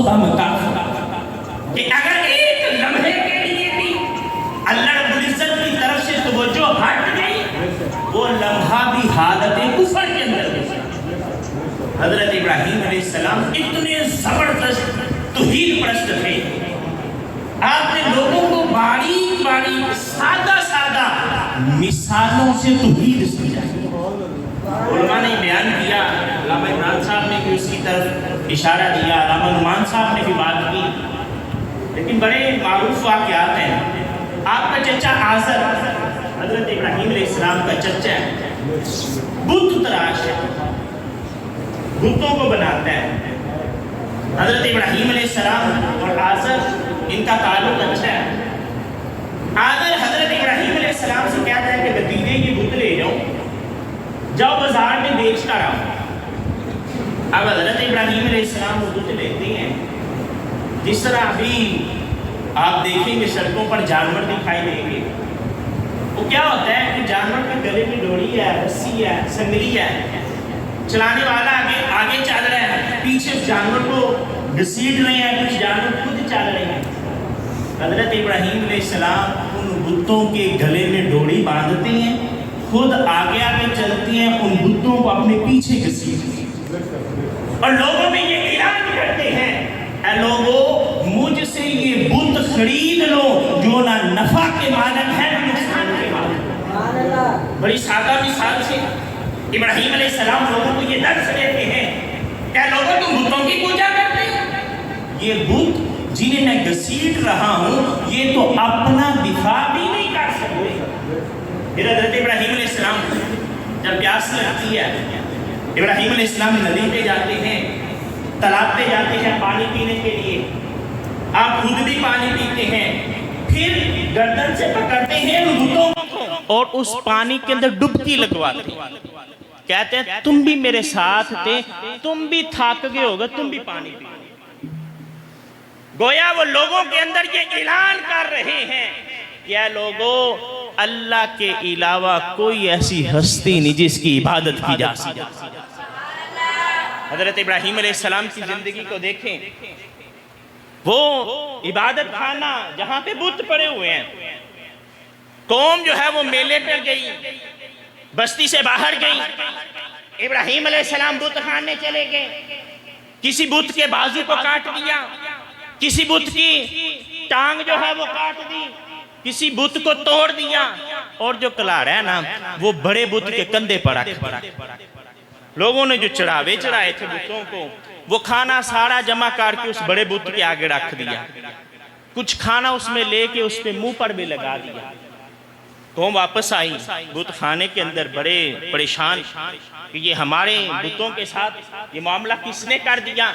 دم کافر کہ اگر ایک لمحے کے لیے بھی اللہ رب العزت کی طرف سے توجہ ہٹ گئی وہ لمحہ بھی حالت کفر کے اندر گئی۔ حضرت ابراہیم علیہ السلام اتنے زبردست توحید پرست تھے، آپ نے لوگوں کو باریک باریک سادہ سادہ مثالوں سے توحید سمجھائی۔ علماء نے بیان کیا، علامہ عمران صاحب نے بھی اس کی طرف اشارہ دیا، علامہ نعمان صاحب نے بھی بات کی، لیکن بڑے معروف واقعات ہیں۔ آپ کا چچا آزر حضرت ابراہیم علیہ السلام کا چچا ہے، بت تراش ہے، بتوں کو بناتا ہے۔ حضرت ابراہیم علیہ السلام اور آزر ان کا تعلق اچھا ہے۔ آزر حضرت ابراہیم علیہ السلام سے کہتا ہے کہ بھتیجے یہ بت لے جاؤ بازار میں بیچ کر آؤ۔ اب حضرت ابراہیم علیہ السلام وہ بت لیتے ہیں، جس طرح ابھی آپ دیکھیں گے سڑکوں پر جانور دکھائی دیں گے، وہ کیا ہوتا ہے کہ جانور کے گلے میں ڈوری ہے، رسی ہے، سنگلی ہے، چلانے والا آگے چل رہا ہے، پیچھے اس جانور کو گھسیٹ رہے ہیں، کچھ جانور خود چل رہے ہیں۔ حضرت ابراہیم علیہ السلام ان بتوں کے گلے میں ڈوری باندھتے ہیں، خود آگے چلتے ہیں، ان بتوں کو اپنے پیچھے گھسیٹتے ہیں اور لوگوں میں یہ اعلان کرتے ہیں، اے لوگوں مجھ سے یہ بت خرید لو جو نہ نفع کے مالک ہے نہ نقصان کے مالک۔ بڑی سادہ مثال سے ابراہیم علیہ السلام لوگوں کو یہ درس دیتے ہیں کہ لوگوں تم بتوں کی پوجا کرتے ہیں، یہ بت جنہیں میں گھسیٹ رہا ہوں یہ تو اپنا دفاع بھی نہیں کر سکتے۔ پھر حضرت ابراہیم علیہ السلام جب پیاس لگتی ہے، ابراہیم علیہ السلام ندی پہ جاتے ہیں، تالاب پہ جاتے ہیں پانی پینے کے لیے، آپ خود بھی پانی پیتے ہیں، پھر گردن سے پکڑتے ہیں ان بتوں کو اور اس پانی کے اندر ڈبکی لگواتے ہیں، کہتے ہیں تم بھی میرے ساتھ تھے، تم بھی تھک گئے ہوگا، تم بھی پانی پی۔ گویا وہ لوگوں کے اندر یہ اعلان کر رہے ہیں کہ اے لوگوں اللہ کے علاوہ کوئی ایسی ہستی نہیں جس کی عبادت کی جا سکتی۔ حضرت ابراہیم علیہ السلام کی زندگی کو دیکھیں، وہ عبادت خانہ جہاں پہ بت پڑے ہوئے ہیں، قوم جو ہے وہ میلے پر گئی، بستی سے باہر گئی، ابراہیم علیہ السلام بت خانے چلے گئے، کسی بت کے بازو کو کاٹ دیا، کسی بت کی ٹانگ جو ہے وہ کاٹ دی، کسی بت کو توڑ دیا، اور جو کلاڑا ہے نا وہ بڑے بت کے کندھے پر رکھ دیا۔ لوگوں نے جو چڑھاوے چڑھائے تھے بتوں کو وہ کھانا سارا جمع کر کے اس بڑے بت کے آگے رکھ دیا، کچھ کھانا اس میں لے کے اس پہ منہ پر بھی لگا دیا۔ قوم واپس آئی بت خانے کے اندر بڑے پریشان کہ یہ ہمارے بتوں کے ساتھ یہ معاملہ کس نے کر دیا۔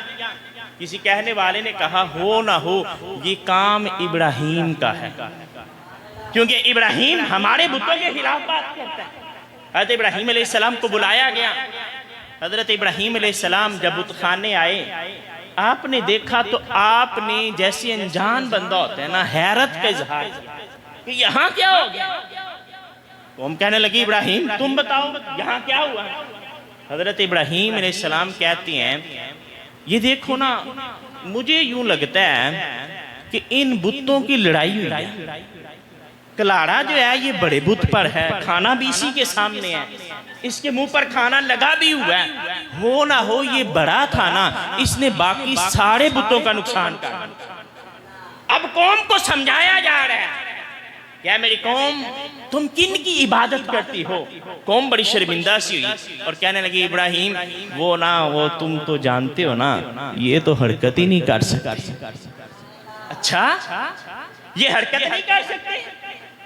کسی کہنے والے نے کہا ہو نہ ہو یہ کام ابراہیم کا ہے، کیونکہ ابراہیم ہمارے بتوں کے خلاف بات کرتا ہے۔ حضرت ابراہیم علیہ السلام کو بلایا گیا۔ حضرت ابراہیم علیہ السلام جب بت خانے آئے، آپ نے دیکھا تو آپ نے جیسے انجان بندہ ہوتا ہے نا حیرت کا اظہار کہ یہاں کیا ہو گیا۔ قوم کہنے لگی ابراہیم تم بتاؤ یہاں کیا ہوا۔ حضرت ابراہیم علیہ السلام کہتے ہیں یہ دیکھو نا مجھے یوں لگتا ہے کہ ان بتوں کی لڑائی ہوئی ہے، کلاڑا جو ہے یہ بڑے بت پر ہے، کھانا بھی اسی کے سامنے ہے، اس کے منہ پر کھانا لگا بھی ہوا ہے، ہو نہ ہو یہ بڑا تھا نا اس نے باقی سارے بتوں کا نقصان کر۔ اب قوم کو سمجھایا جا رہا ہے کیا میری قوم تم کن کی عبادت کرتی ہو۔ قوم بڑی شرمندہ سی ہوئی اور کہنے لگی ابراہیم وہ تم تو جانتے ہو نا یہ تو حرکت ہی نہیں کر سکتے۔ اچھا یہ حرکت نہیں کر سکتے،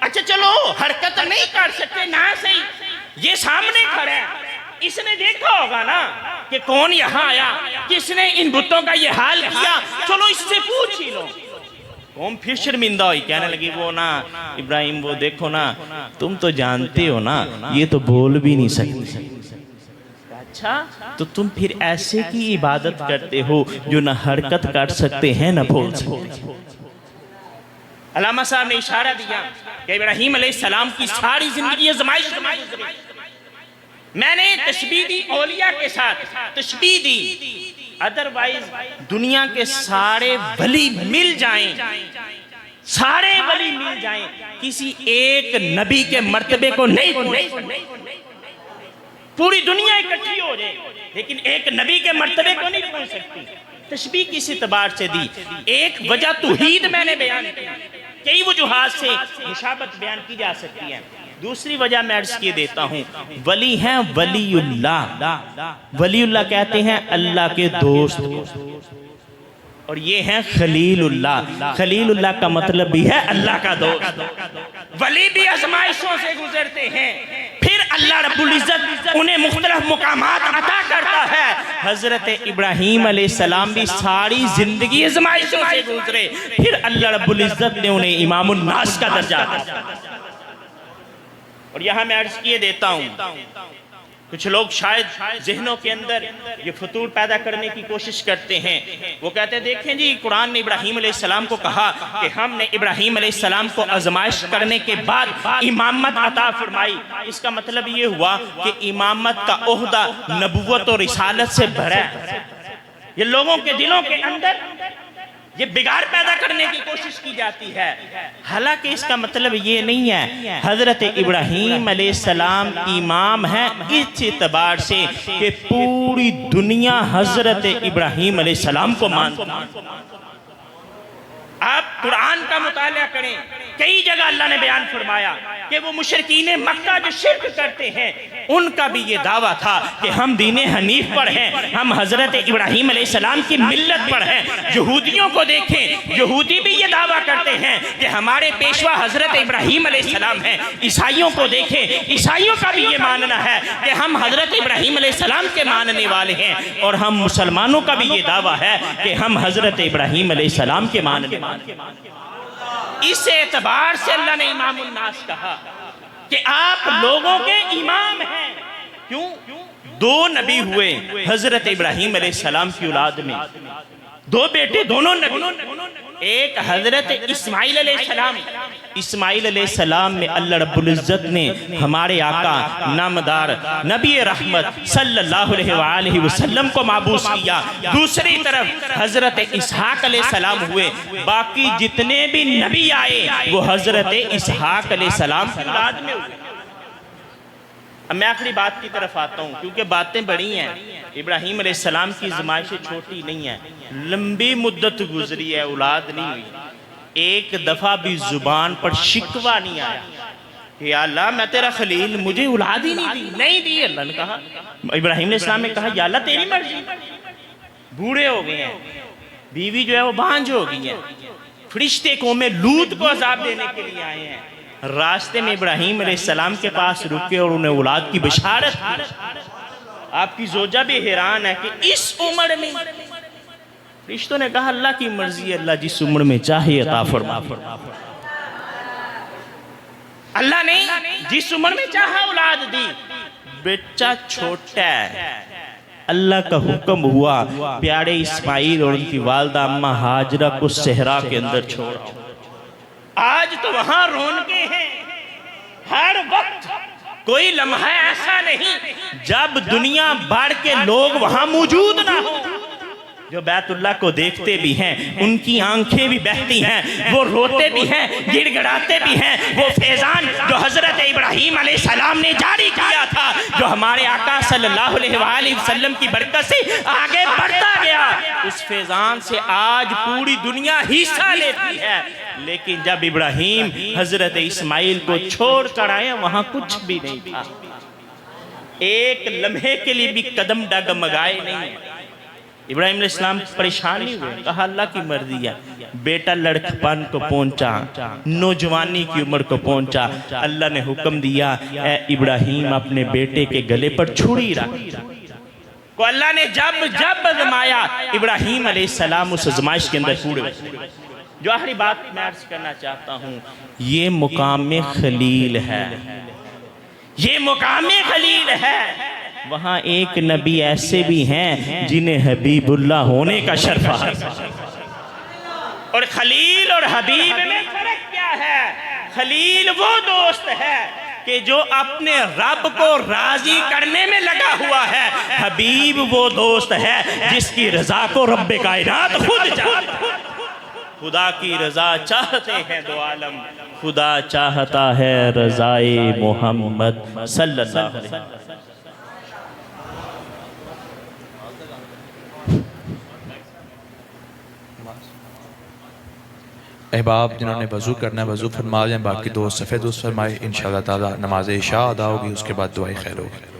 اچھا چلو حرکت نہیں کر سکتے نہ صحیح، یہ سامنے کھڑا ہے، اس نے دیکھا ہوگا نا کہ کون یہاں آیا، کس نے ان بتوں کا یہ حال کیا، چلو اس سے پوچھ ہی لو۔ قوم پھر شرمندہ ہوئی، کہنے لگی ابراہیم وہ دیکھو نا تم تو جانتے ہو نا یہ تو بول بھی نہیں سکتے، اچھا تو تم پھر ایسے کی عبادت کرتے ہو جو نہ حرکت کر سکتے ہیں نہ بول سکتے۔ علامہ صاحب نے اشارہ دیا کہ ابراہیم علیہ السلام کی ساری زندگی آزمائش میں گزری۔ میں نے تشبیہ دی اولیاء کے ساتھ، تشبیہ دی ادروائز دنیا کے سارے ولی مل جائیں، سارے ولی مل جائیں، کسی ایک نبی کے مرتبے کو نہیں پہنچ، پوری دنیا اکٹھی ہو جائے لیکن ایک نبی کے مرتبے کو نہیں پہنچ سکتی۔ تشبیہ کس اعتبار سے دی؟ ایک وجہ توحید میں نے بیان کی، کئی وجوہات سے مشابہت بیان کی جا سکتی ہے۔ دوسری وجہ میں عرض کیے دیتا ہوں، ولی ہیں ولی اللہ، ولی اللہ کہتے ہیں اللہ کے دوست، اور یہ ہیں خلیل اللہ، خلیل اللہ کا مطلب بھی ہے اللہ کا دوست۔ ولی بھی آزمائشوں سے گزرتے ہیں، پھر اللہ رب العزت انہیں مختلف مقامات عطا کرتا ہے۔ حضرت ابراہیم علیہ السلام بھی ساری زندگی آزمائشوں سے گزرے، پھر اللہ رب العزت نے انہیں امام الناس کا درجہ عطا۔ اور یہاں میں عرض کیے دیتا ہوں، کچھ لوگ شاید ذہنوں کے اندر یہ فطور پیدا کرنے کی کوشش کرتے ہیں، وہ کہتے ہیں دیکھیں جی قرآن نے ابراہیم علیہ السلام کو کہا کہ ہم نے ابراہیم علیہ السلام کو آزمائش کرنے کے بعد امامت عطا فرمائی، اس کا مطلب یہ ہوا کہ امامت کا عہدہ نبوت اور رسالت سے بھرا ہے۔ یہ لوگوں کے دلوں کے اندر یہ بگاڑ پیدا کرنے کی کوشش کی جاتی ہے، حالانکہ اس کا مطلب یہ نہیں ہے۔ حضرت ابراہیم علیہ السلام امام ہیں اس اعتبار سے کہ پوری دنیا حضرت ابراہیم علیہ السلام کو مانتی ہے۔ آپ قرآن کا مطالعہ کریں، کئی جگہ اللہ نے بیان فرمایا کہ وہ مشرکین مکہ جو شرک کرتے ہیں ان کا بھی یہ دعویٰ تھا کہ ہم دین حنیف پر ہیں، ہم حضرت ابراہیم علیہ السلام کی ملت پر ہیں۔ یہودیوں کو دیکھیں، یہودی بھی یہ دعویٰ کرتے ہیں کہ ہمارے پیشوا حضرت ابراہیم علیہ السلام ہیں۔ عیسائیوں کو دیکھیں، عیسائیوں کا بھی یہ ماننا ہے کہ ہم حضرت ابراہیم علیہ السلام کے ماننے والے ہیں، اور ہم مسلمانوں کا بھی یہ دعویٰ ہے کہ ہم حضرت ابراہیم علیہ السلام کے ماننے والے ہیں۔ اس اعتبار سے اللہ نے امام الناس کہا کہ آپ لوگوں کے امام ہیں۔ کیوں؟ دو نبی ہوئے حضرت ابراہیم علیہ السلام کی اولاد میں، دو بیٹے دونوں نبی، ایک حضرت اسماعیل علیہ السلام۔ اسماعیل علیہ السلام میں اللہ رب العزت نے ہمارے آقا نامدار نبی رحمت صلی اللہ علیہ وآلہ وسلم کو معبوس کیا۔ دوسری طرف حضرت اسحاق علیہ السلام ہوئے، باقی جتنے بھی نبی آئے وہ حضرت اسحاق علیہ السلام کی اولاد میں ہوئے۔ اب میں آخری بات کی طرف آتا ہوں کیونکہ باتیں بڑی ہیں۔ ابراہیم علیہ السلام کی آزمائشیں چھوٹی نہیں ہیں، لمبی مدت گزری ہے، اولاد نہیں ہوئی، ایک دفعہ بھی زبان پر شکوہ نہیں آیا کہ یا اللہ میں تیرا خلیل، مجھے اولاد ہی نہیں دی۔ اللہ نے کہا، ابراہیم علیہ السلام نے کہا یا اللہ تیری مرضی، بوڑھے ہو گئے ہیں، بیوی جو ہے وہ بانجھ ہو گئی ہے، فرشتے قوم لوط کو عذاب دینے کے لیے آئے ہیں۔ راستے میں ابراہیم علیہ السلام کے پاس رکے اور انہیں اولاد کی بشارت کی۔ آپ کی زوجہ بھی حیران ہے کہ اس عمر میں، فرشتوں نے کہا اللہ کی مرضی ہے، اللہ جس عمر میں چاہے عطا فرما۔ اللہ نے جس عمر میں چاہا اولاد دی، بچہ چھوٹا ہے، اللہ کا حکم ہوا پیارے اسماعیل اور ان کی والدہ اماں ہاجرہ کو صحرا کے اندر چھوڑا۔ آج تو وہاں رونقیں ہیں، ہر وقت کوئی لمحہ ایسا نہیں جب دنیا بھر کے لوگ وہاں موجود نہ ہوں۔ جو بیت اللہ کو دیکھتے بھی ہیں ان کی آنکھیں بھی بہتی ہیں، وہ روتے بھی ہیں، گڑ گڑاتے بھی ہیں۔ وہ فیضان جو حضرت ابراہیم علیہ السلام نے جاری کیا تھا، جو ہمارے آقا صلی اللہ علیہ وآلہ وسلم کی برکت سے آگے بڑھتا گیا، اس فیضان سے آج پوری دنیا حصہ لیتی ہے۔ لیکن جب ابراہیم حضرت اسماعیل کو چھوڑ کر آئے وہاں کچھ بھی نہیں تھا، ایک لمحے کے لیے بھی قدم ڈگمگائے نہیں۔ ابراہیم علیہ السلام پریشان نہیں ہوئے، کہا اللہ کی مرضی ہے۔ بیٹا لڑکپن کو پہنچا، نوجوانی کی عمر کو پہنچا، اللہ نے حکم دیا اے ابراہیم اپنے بیٹے کے گلے پر چھری رکھ۔ کو اللہ نے جب آزمایا، ابراہیم علیہ السلام اس آزمائش کے اندر پورے ہوئے۔ جو آخری بات میں عرض کرنا چاہتا ہوں، یہ مقام خلیل ہے، یہ مقام خلیل ہے۔ وہاں ایک نبی ایسے بھی ہیں جنہیں حبیب اللہ ہونے کا شرف ہے، اور خلیل اور حبیب میں فرق کیا ہے؟ خلیل وہ دوست ہے کہ جو اپنے رب کو راضی کرنے میں لگا ہوا ہے، حبیب وہ دوست ہے جس کی رضا کو رب کائنات خود چاہتا ہے۔ خدا کی رضا چاہتے ہیں دو عالم، خدا چاہتا ہے رضائے محمد صلی اللہ علیہ وسلم۔ احباب جنہوں نے وضو کرنا ہے وضو فرما جائیں، باقی دو صفحے درست فرمائے، انشاءاللہ تعالی نماز عشاء ادا ہوگی، اس کے بعد دعائے خیر ہوگی۔